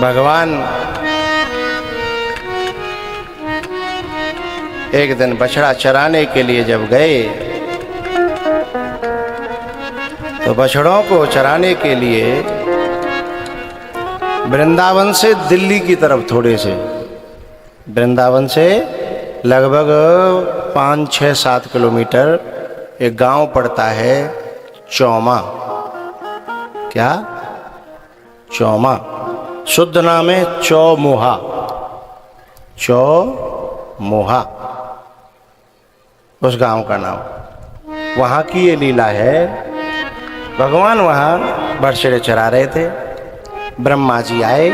भगवान एक दिन बछड़ा चराने के लिए जब गए तो बछड़ों को चराने के लिए वृंदावन से दिल्ली की तरफ, थोड़े से वृंदावन से लगभग 5, 6, 7 किलोमीटर एक गांव पड़ता है चौमा। क्या? चौमा। शुद्ध नाम है चौमोहा। चौमोहा उस गांव का नाम। वहां की ये लीला है। भगवान वहां बछड़े चरा रहे थे। ब्रह्मा जी आए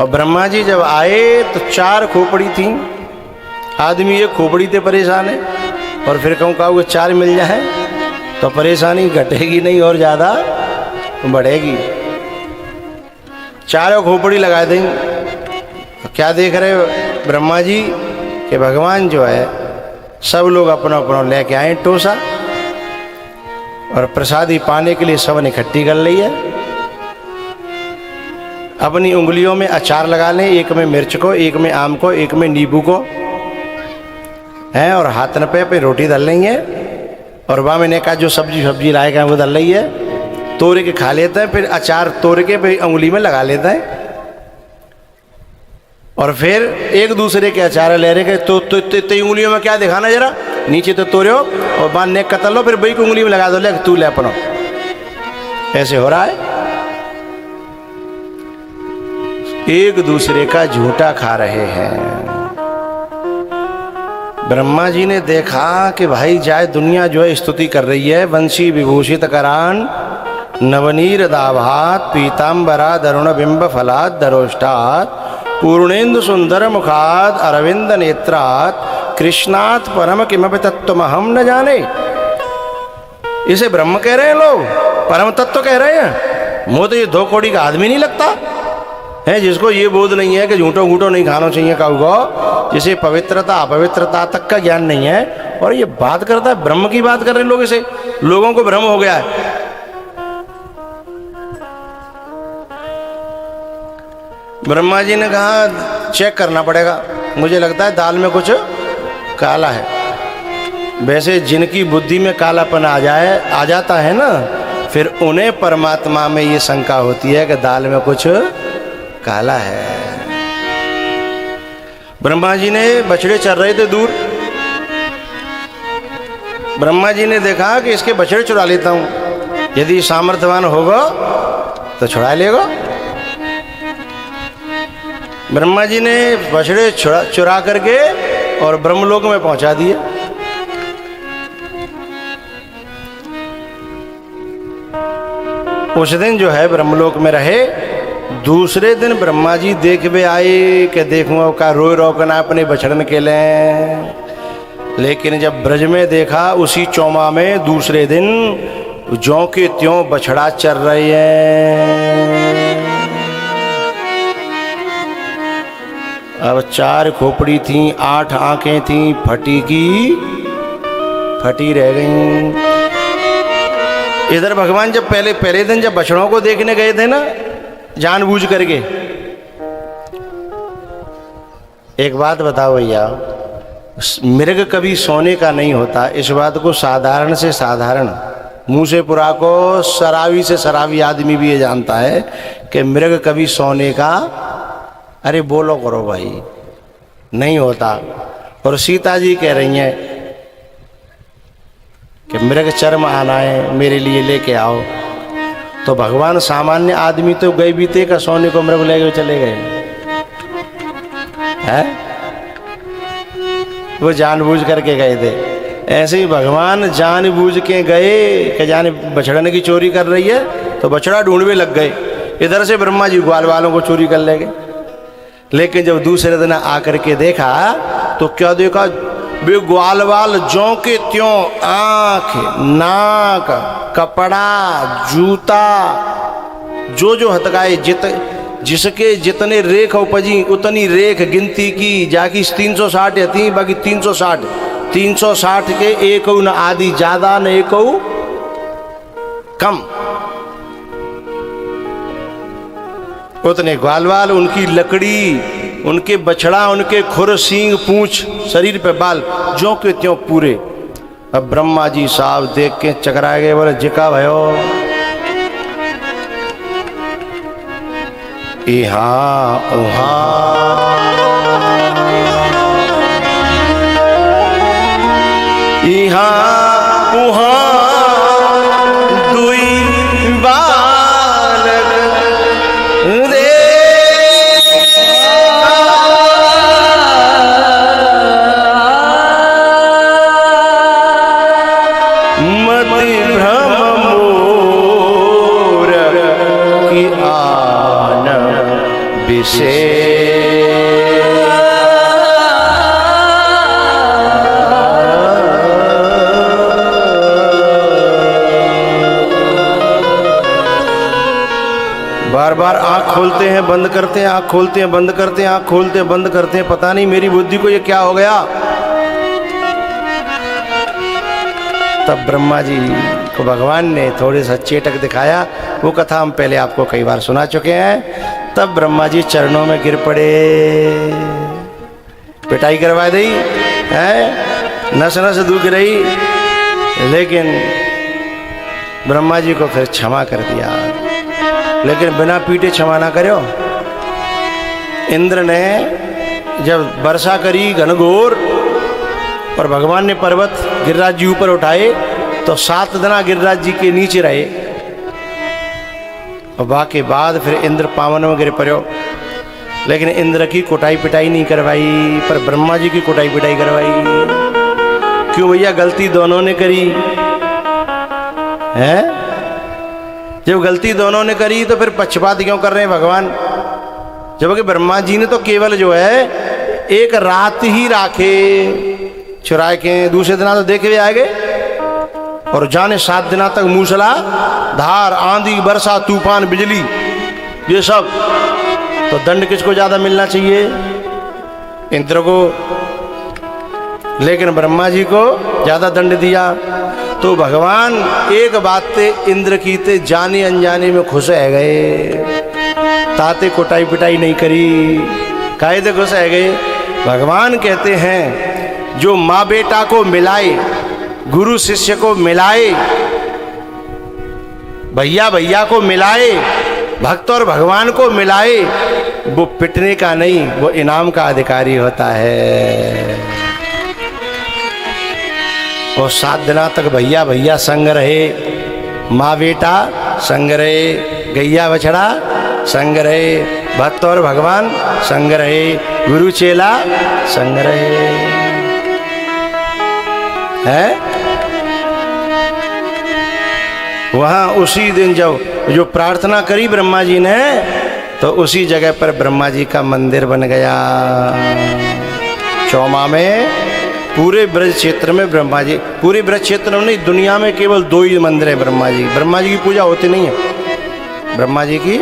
और ब्रह्मा जी जब आए तो 4 खोपड़ी थी। आदमी एक खोपड़ी से परेशान है और फिर कहूँ कहोगे 4 मिल जाए तो परेशानी घटेगी नहीं और ज़्यादा बढ़ेगी। 4 खोपड़ी लगा देंगे। तो क्या देख रहे हो ब्रह्मा जी कि भगवान जो है सब लोग अपना अपना लेके आए टोसा और प्रसादी पाने के लिए सबने इकट्ठी कर ली है। अपनी उंगलियों में अचार लगा लें, एक में मिर्च को, एक में आम को, एक में नींबू को है, और हाथन पे रोटी डाल रही है और वामे ने का जो सब्जी लाएगा वो डाल रही है। तोड़ के खा लेते हैं, फिर अचार तोड़ के फिर उंगली में लगा लेते हैं और फिर एक दूसरे के अचार ले रहे तो उंगलियों में क्या दिखाना, जरा नीचे तो तोड़ो और बांध ने कतल लो, फिर बई को उंगली में लगा दो, ले तू ले अपना। ऐसे हो रहा है। एक दूसरे का झूठा खा रहे हैं। ब्रह्मा जी ने देखा कि भाई जाए दुनिया जो है स्तुति कर रही है। वंशी विभूषित करान नवनीर दाभात पीताम्बरा दरुण बिंब फलात दरोष्टात पूर्णेन्दु सुंदर मुखात अरविंद नेत्रात कृष्णात परम किमपि तत्व हम न जाने। इसे ब्रह्म कह रहे हैं लोग, परम तत्व कह रहे हैं। मुझे तो ये 2 कौड़ी का आदमी नहीं लगता है जिसको ये बोध नहीं है कि झूठो घूटो नहीं खाना चाहिए काऊ को, जिसे पवित्रता अपवित्रता तक का ज्ञान नहीं है। और ये बात करता है ब्रह्म की बात कर रहे हैं लोग। इसे लोगों को भ्रम हो गया है। ब्रह्मा जी ने कहा चेक करना पड़ेगा, मुझे लगता है दाल में कुछ काला है। वैसे जिनकी बुद्धि में कालापन आ जाता है ना, फिर उन्हें परमात्मा में ये शंका होती है कि दाल में कुछ काला है। ब्रह्मा जी ने बछड़े चर रहे थे दूर। ब्रह्मा जी ने देखा कि इसके बछड़े चुरा लेता हूं, यदि सामर्थ्यवान होगा तो छुड़ा लेगा। ब्रह्मा जी ने बछड़े चुरा करके और ब्रह्मलोक में पहुंचा दिए। उस दिन जो है ब्रह्मलोक में रहे। दूसरे दिन ब्रह्मा जी देखवे आए कि देखो का रोई रोकना अपने बछड़न के लिए। लेकिन जब ब्रज में देखा उसी चौमा में दूसरे दिन ज्यों के त्यों बछड़ा चर रहे हैं। अब 4 खोपड़ी थी, 8 आंखें थी, फटी की फटी रह गईं। इधर भगवान जब पहले दिन जब बछड़ों को देखने गए थे ना जानबूझ करके, एक बात बताओ भैया, मृग कभी सोने का नहीं होता। इस बात को साधारण से साधारण मूसेपुरा को शराबी से शराबी आदमी भी ये जानता है कि मृग कभी सोने का, अरे बोलो करो भाई, नहीं होता। और सीता जी कह रही हैं कि मृग चर्म आना है, मेरे लिए लेके आओ। तो भगवान सामान्य आदमी तो गए बीते का सोने को मृग ले गए चले गए हैं। वो जानबूझ करके गए थे। ऐसे ही भगवान जानबूझ के गए कि जाने बछड़ने की चोरी कर रही है तो बछड़ा ढूंढने लग गए। इधर से ब्रह्मा जी ग्वाल वालों को चोरी कर ले गए। लेकिन जब दूसरे दिन आकर के देखा तो क्या देखा, वे ग्वाल वाल ज्यों के त्यों आंख नाक कपड़ा जूता जो हथकाए जिसके जितने रेख उपजी उतनी रेख गिनती की जाकी 360 थी, बाकी 360 के एक न आदि ज्यादा न एक कम। उतने ग्वाल वाल, उनकी लकड़ी, उनके बछड़ा, उनके खुर, सींग, पूंछ, शरीर पे बाल ज्यों के त्यों पूरे। अब ब्रह्मा जी साहब देख के चकरा गए, बोले जिका भयो इहाँ उहाँ, इहाँ उहाँ दुई बालक रे मति भ्रम मोर की आन विशेष। बार बार आँख खोलते हैं बंद करते हैं, आँख खोलते हैं बंद करते हैं, आँख खोलते हैं बंद करते हैं, पता नहीं मेरी बुद्धि को ये क्या हो गया। तब ब्रह्मा जी को भगवान ने थोड़े सा चेटक दिखाया। वो कथा हम पहले आपको कई बार सुना चुके हैं। तब ब्रह्मा जी चरणों में गिर पड़े, पिटाई करवा दी है, नस नस दुख रही, लेकिन ब्रह्मा जी को फिर क्षमा कर दिया। लेकिन बिना पीटे क्षमा ना करो। इंद्र ने जब वर्षा करी घनघोर और भगवान ने पर्वत गिरिराज जी ऊपर उठाए तो 7 दिन गिरिराज जी के नीचे रहे। और बाकी बाद फिर इंद्र पावन में गिर पड़ो। लेकिन इंद्र की कुटाई पिटाई नहीं करवाई, पर ब्रह्मा जी की कुटाई पिटाई करवाई। क्यों भैया? गलती दोनों ने करी है। जब गलती दोनों ने करी तो फिर पक्षपात क्यों कर रहे हैं भगवान? जबकि ब्रह्मा जी ने तो केवल जो है एक रात ही राखे चुराए के, दूसरे दिन तो देखे हुए आ गए। और जाने 7 दिन तक मूसला धार, आंधी, वर्षा, तूफान, बिजली, ये सब। तो दंड किसको ज्यादा मिलना चाहिए? इंद्र को। लेकिन ब्रह्मा जी को ज्यादा दंड दिया। तो भगवान एक बात ते इंद्र की ते जाने अनजाने में खुश है गए। ताते कुटाई पिटाई नहीं करी, कायदे खुश है गए। भगवान कहते हैं जो माँ बेटा को मिलाए, गुरु शिष्य को मिलाए, भैया भैया को मिलाए, भक्त और भगवान को मिलाए, वो पिटने का नहीं, वो इनाम का अधिकारी होता है। और 7 दिना तक भैया भैया संग रहे, माँ बेटा संग रहे, गैया बछड़ा संग रहे, भक्त और भगवान संग रहे, गुरु चेला संग रहे है। वहाँ उसी दिन जो प्रार्थना करी ब्रह्मा जी ने, तो उसी जगह पर ब्रह्मा जी का मंदिर बन गया। चौमा में पूरे ब्रज क्षेत्र में ब्रह्मा जी, पूरे ब्रज क्षेत्र में नहीं, दुनिया में केवल 2 ही मंदिर है ब्रह्मा जी। ब्रह्मा जी की पूजा होती नहीं है। ब्रह्मा जी की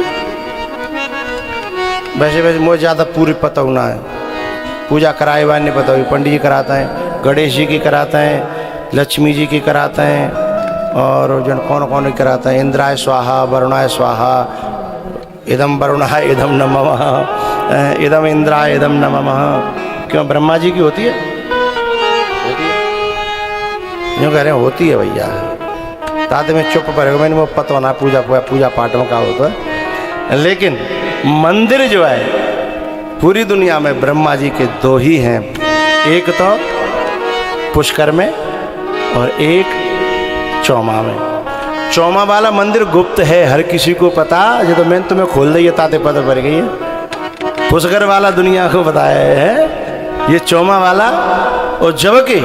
वैसे मुझे ज़्यादा पूरी पता होना है। पूजा कराए वाले नहीं पता हुई, पंडित जी कराता है, गणेश जी की कराता है, लक्ष्मी जी की कराता है, और जन कौन कौन कराता है, इंद्राय स्वाहा, वरुणाय स्वाहा, इदम वरुणाय इदम नमः, इदम इंद्राय इदम नमः। क्यों ब्रह्मा जी की होती है? यूँ कह रहे हैं होती है भैया। ताते में चुप पड़ेगा, मैंने वो पता ना पूजा पाठों का होता है। लेकिन मंदिर जो है पूरी दुनिया में ब्रह्मा जी के 2 ही हैं। एक तो पुष्कर में और एक चौमा में। चौमा वाला मंदिर गुप्त है, हर किसी को पता। जो तो मैंने तुम्हें खोल दी है, ताते पता पड़ गई है। पुष्कर वाला दुनिया को बताया है, ये चौमा वाला। और जबकि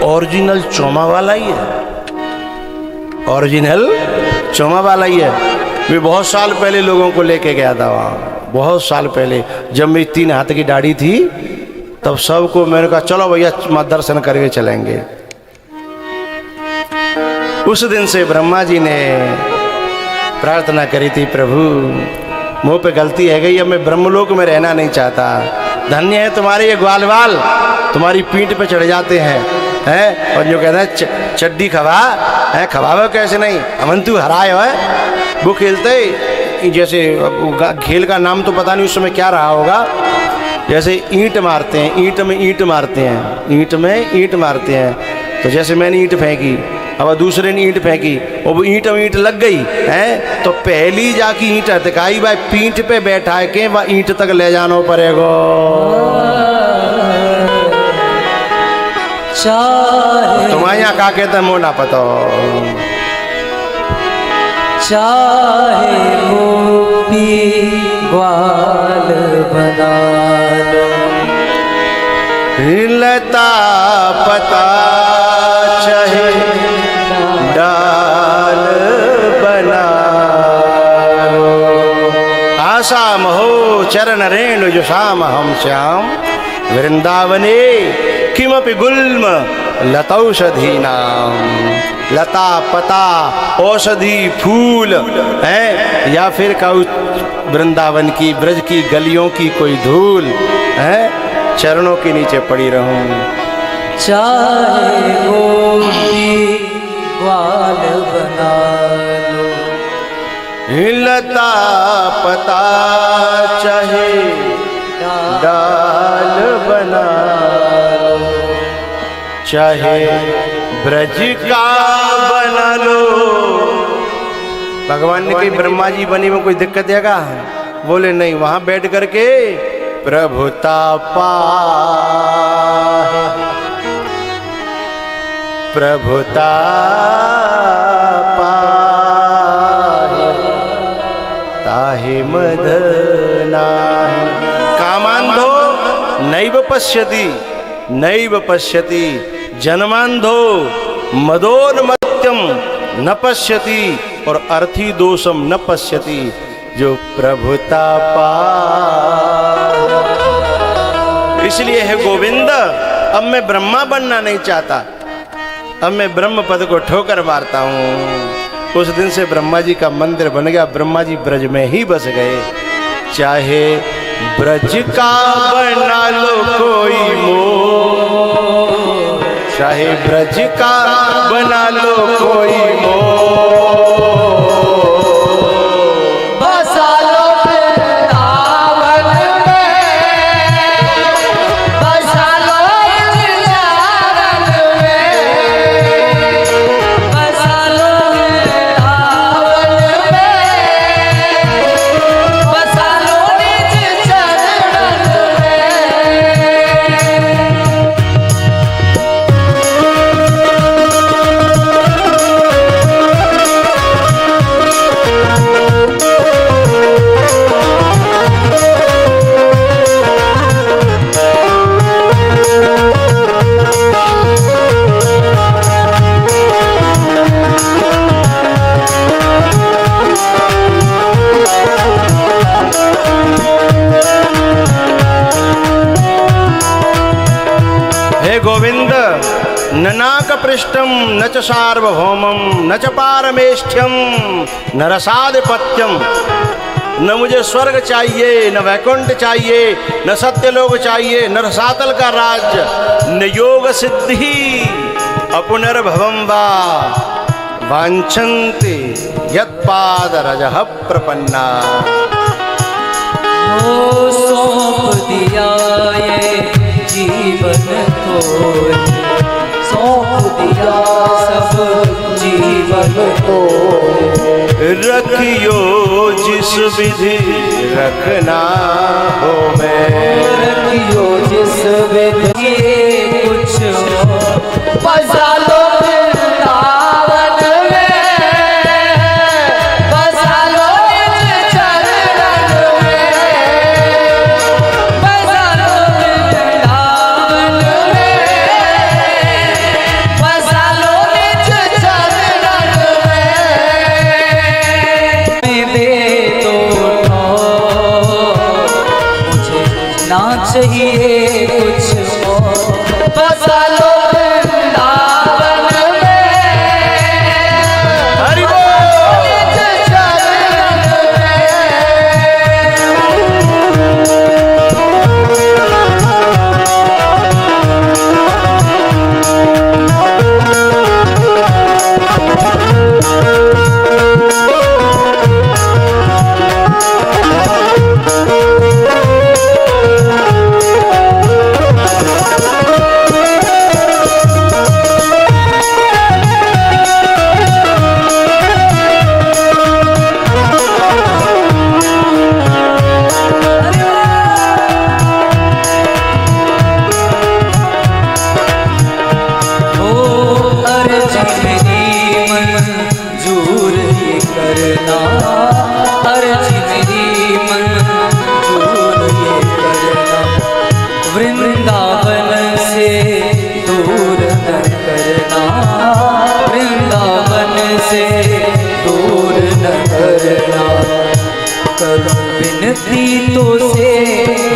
ओरिजिनल चौमा वाला ही है, ओरिजिनल चौमा वाला ही है। मैं बहुत साल पहले लोगों को लेके गया था वहाँ, बहुत साल पहले, जब मेरी 3 हाथ की दाढ़ी थी, तब सबको मैंने कहा चलो भैया दर्शन करके चलेंगे। उस दिन से ब्रह्मा जी ने प्रार्थना करी थी, प्रभु मुँह पे गलती है गई, अब मैं ब्रह्मलोक में रहना नहीं चाहता। धन्य है तुम्हारे ये ग्वाल वाल, तुम्हारी पीठ पे चढ़ जाते हैं और जो कहते हैं चड्डी खवा है, खवावे कैसे नहीं, अमन तू हराए हो। वो खेलते जैसे खेल का नाम तो पता नहीं उस समय क्या रहा होगा, जैसे ईंट मारते हैं, ईंट में ईंट मारते हैं, ईंट में ईंट मारते हैं। तो जैसे मैंने ईंट फेंकी, अब दूसरे ने ईंट फेंकी, और वो ईंट में ईंट लग गई है, तो पहली जाकी ईंट हटकाई भाई पीठ पे बैठा के वह ईंट तक ले जाना पड़ेगा। तुम्हारे यहाँ का कहते हैं मोना पता हो। चाहे गोपी ग्वाल बना लो, लता पता चाहे डाल बना लो, आशा महो चरण रेणु जो श्याम हम श्याम, वृंदावने किमपि गुल्म लतौषधीनाम। लता पता औषधि फूल है, या फिर कहूँ वृंदावन की ब्रज की गलियों की कोई धूल है, चरणों के नीचे पड़ी रहूं। चाहे गोपी ग्वाल बना लो, लता पता चाहे डाल बना लो, चाहे ब्रज का बना लो। भगवान ने कही ब्रह्मा जी बनी में कोई दिक्कत देगा? बोले नहीं, वहां बैठ करके प्रभुता पाए, प्रभुता पाए ताहि मदना। कामांधो नैव पश्यति, नैव पश्यति, जन्मांधो मदोन्मत्यम न पश्यति, और अर्थी दोषम न पश्यति। जो प्रभुता पा, इसलिए है गोविंद, अब मैं ब्रह्मा बनना नहीं चाहता, अब मैं ब्रह्म पद को ठोकर मारता हूँ। उस दिन से ब्रह्मा जी का मंदिर बन गया, ब्रह्मा जी ब्रज में ही बस गए। चाहे ब्रज का बना लो कोई मोह, चाहे ब्रज का बना लो कोई मोह, बसा लो वृंदावन में, बसा लो वृंदावन में, बसा लो वृंदावन में, बसा लो निज चरण में। हे गोविंद, न नाक पृष्ठम न च सार्वभौमम न च पारमेष्ठ्यम न रसाधिपत्यम। न मुझे स्वर्ग चाहिए, न वैकुंठ चाहिए, न सत्यलोक चाहिए, न रसातल का राज्य, न योग सिद्धि अपुनर्भवम वा वांछन्ति यत्पाद रजः प्रपन्ना। ओ सौंप दिया ये जीवन को, सौंप दिया सब जीवन को, रखियो जिस विधि रखना हो मैं, रखियो जिस विधि कुछ हो। बसा लो वृंदावन में, बसा लो निज चरण में, बसा लो वृंदावन में, बसा लो निज चरण में। दे दो मुझे ना चाहिए कुछ और, बसा लो वृंदावन में, हरि बोल। निज चरण में। करूं विनती तो से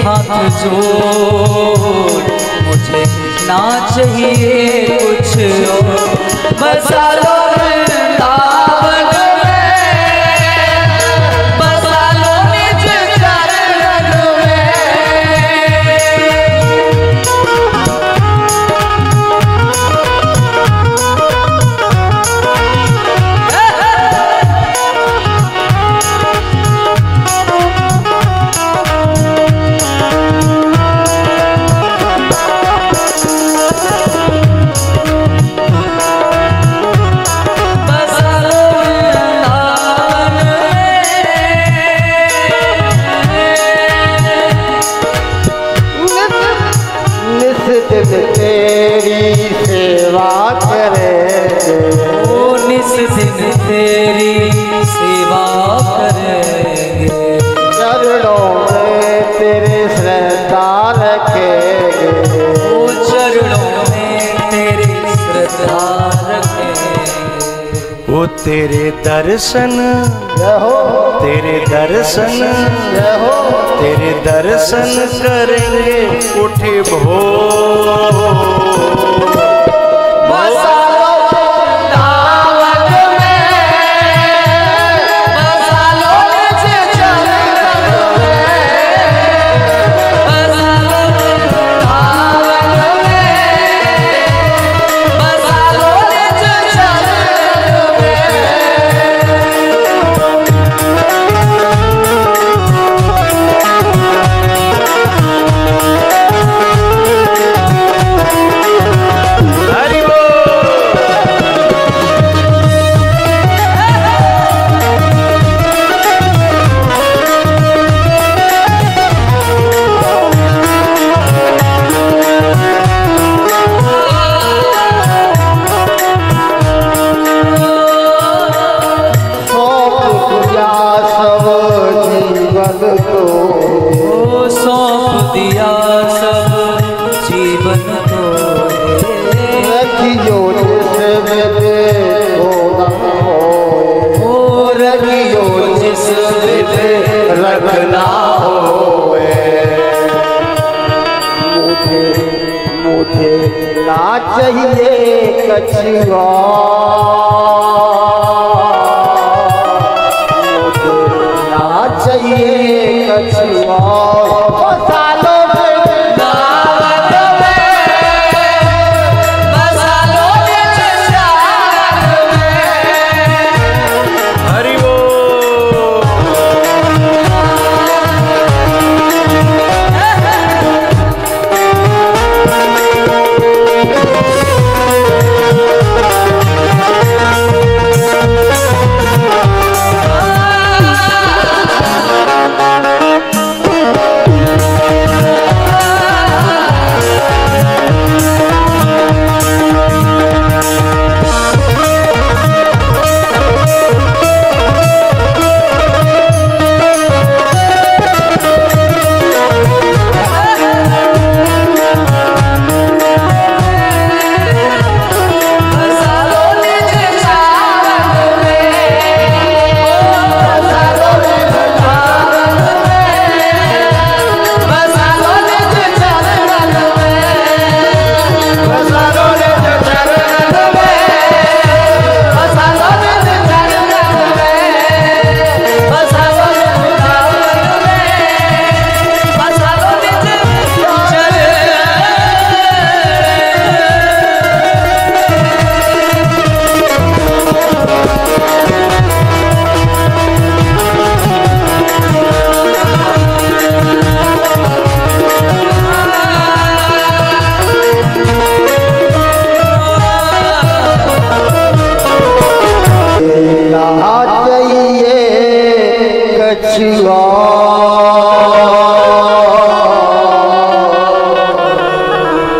हाथ जोड़, मुझे ना चाहिए कुछ और, बसा लो वृंदावन में, बसा लो निज चरण में। तेरी सेवा करेंगे, ओ निस दिन तेरी सेवा करेंगे, चरणों में तेरे श्रद्धा रखेंगे, ओ चरणों में तेरी श्रद्धा रखेंगे। वो तेरे दर्शन हो, तेरे दर्शन हो, तेरे दर्शन करेंगे उठे भोर। सौंप दिया सब जीवन को, रखियो जिस विधि ओ रखियो जिस विधि रखना होए। मुझे ना चाहिए कछुआ, मुझे ना चाहिए कछुआ,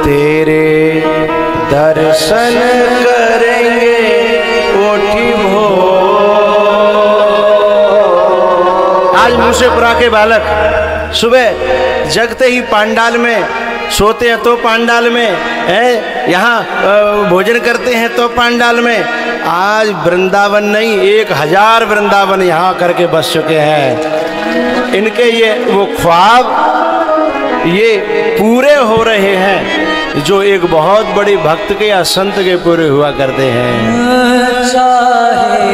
तेरे दर्शन करेंगे कोठी भोर। आज मूसेपुरा के बालक सुबह जगते ही पांडाल में सोते हैं तो पांडाल में है, यहाँ भोजन करते हैं तो पांडाल में। आज वृंदावन नहीं 1000 वृंदावन यहाँ करके बस चुके हैं। इनके ये वो ख्वाब ये पूरे हो रहे हैं जो एक बहुत बड़ी भक्त के या संत के पूरे हुआ करते हैं। चाहे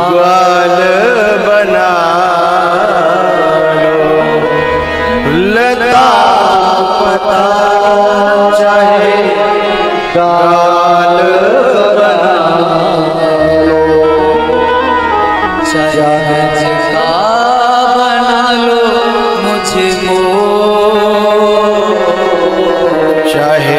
ग्वाल बना लो, लता पता चाहे गाल बना लो, चाहे का बना लो मुझे मोर, चाहे